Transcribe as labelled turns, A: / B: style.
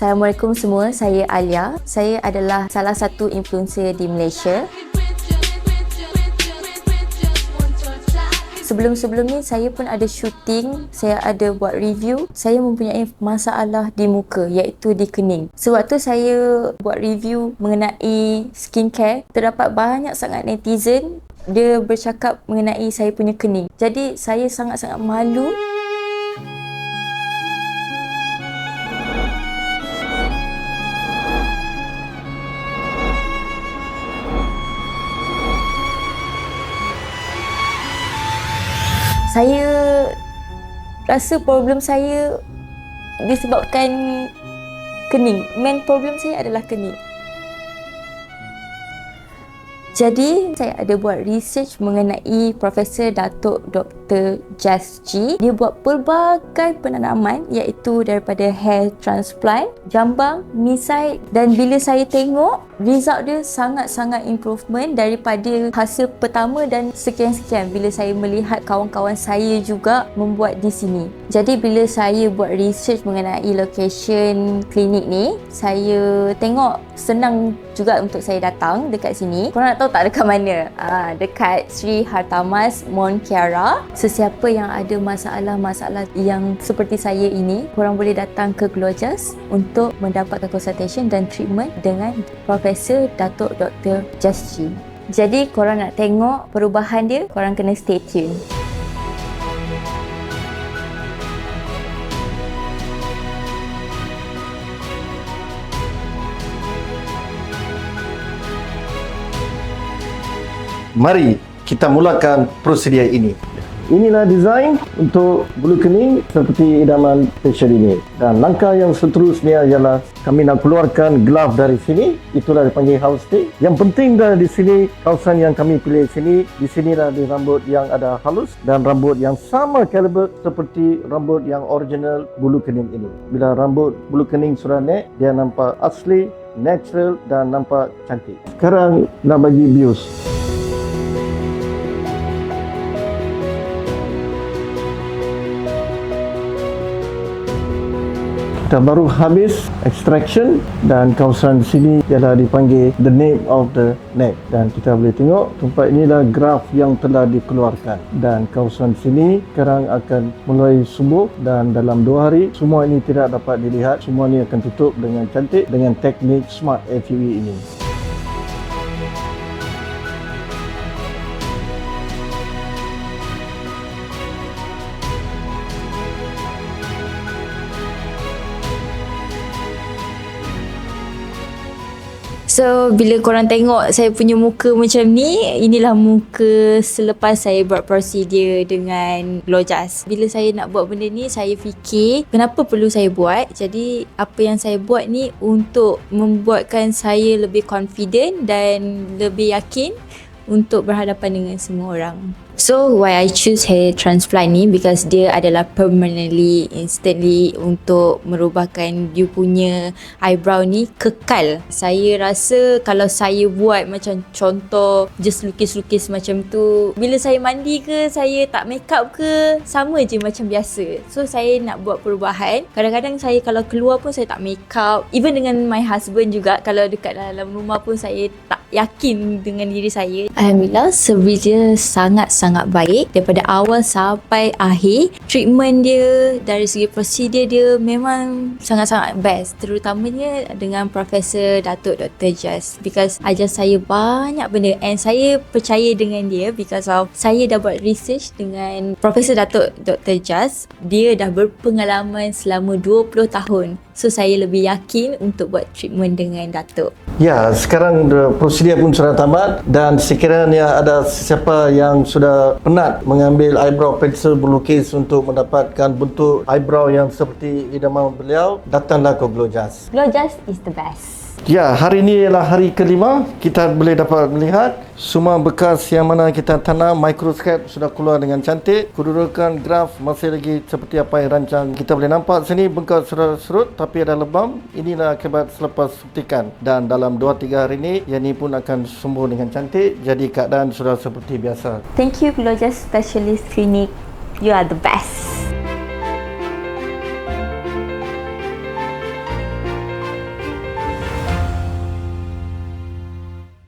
A: Assalamualaikum semua, saya Alia. Saya adalah salah satu influencer di Malaysia. Sebelum-sebelum ni saya pun ada syuting, saya ada buat review. Saya mempunyai masalah di muka, iaitu di kening. Sewaktu saya buat review mengenai skincare, terdapat banyak sangat netizen dia bercakap mengenai saya punya kening. Jadi saya sangat-sangat malu. Saya rasa problem saya disebabkan kening. Main problem saya adalah kening. Jadi, saya ada buat research mengenai Profesor Datuk Dr. Jas G. Dia buat pelbagai penanaman iaitu daripada hair transplant, jambang, misai, dan bila saya tengok, result dia sangat-sangat improvement daripada hasil pertama dan sekian-sekian bila saya melihat kawan-kawan saya juga membuat di sini. Jadi bila saya buat research mengenai location klinik ni, saya tengok senang juga untuk saya datang dekat sini. Korang nak tahu tak dekat mana? Dekat Sri Hartamas Mont Kiara. Sesiapa yang ada masalah-masalah yang seperti saya ini, korang boleh datang ke Glowjust untuk mendapatkan consultation dan treatment dengan Profesor Datuk Dr. Jas G. Jadi korang nak tengok perubahan dia, korang kena stay tune.
B: Mari kita mulakan prosedur ini. Inilah desain untuk bulu kening seperti idaman facial ini. Dan langkah yang seterusnya ialah kami nak keluarkan glove dari sini. Itulah dipanggil house stick. Yang penting di sini, kawasan yang kami pilih sini, di sinilah di rambut yang ada halus dan rambut yang sama kaliber seperti rambut yang original bulu kening ini. Bila rambut bulu kening sudah naik, dia nampak asli, natural dan nampak cantik. Sekarang nak bagi bius. Kita baru habis extraction dan kawasan di sini ialah dipanggil the nape of the neck, dan kita boleh tengok tempat inilah graf yang telah dikeluarkan, dan kawasan sini sekarang akan mulai sembuh dan dalam 2 hari semua ini tidak dapat dilihat, semua ini akan tutup dengan cantik dengan teknik Smart FUE ini.
A: So, bila korang tengok saya punya muka macam ni, inilah muka selepas saya buat prosedur dengan Glowjust. Bila saya nak buat benda ni, saya fikir kenapa perlu saya buat. Jadi, apa yang saya buat ni untuk membuatkan saya lebih confident dan lebih yakin untuk berhadapan dengan semua orang. So, why I choose hair transplant ni, because dia adalah permanently, instantly untuk merubahkan you punya eyebrow ni kekal. Saya rasa kalau saya buat macam contoh just lukis-lukis macam tu, bila saya mandi ke, saya tak make up ke, sama je macam biasa. So, saya nak buat perubahan. Kadang-kadang saya kalau keluar pun saya tak make up. Even dengan my husband juga, kalau dekat dalam rumah pun saya tak yakin dengan diri saya. Alhamdulillah, servis dia sangat-sangat baik daripada awal sampai akhir. Treatment dia dari segi prosedur dia memang sangat-sangat best, terutamanya dengan Profesor Datuk Dr. Jas, because ajar saya banyak benda and saya percaya dengan dia because of saya dah buat research dengan Profesor Datuk Dr. Jas. Dia dah berpengalaman selama 20 tahun. So saya lebih yakin untuk buat treatment dengan Datuk.
B: Ya, sekarang prosedur pun sudah tamat, dan sekiranya ada sesiapa yang sudah penat mengambil eyebrow pencil berlukis untuk mendapatkan bentuk eyebrow yang seperti idaman beliau, datanglah ke Glowjust.
A: Glowjust is the best.
B: Ya, hari ini ialah hari kelima. Kita boleh dapat melihat semua bekas yang mana kita tanam, microscope sudah keluar dengan cantik. Kedudukan graf masih lagi seperti apa yang rancang. Kita boleh nampak sini bekas sudah surut tapi ada lebam. Inilah akibat selepas suntikan. Dan dalam 2-3 hari ini, yang ini pun akan sembuh dengan cantik. Jadi keadaan sudah seperti biasa.
A: Thank you Glowjust Specialist Clinic. You are the best.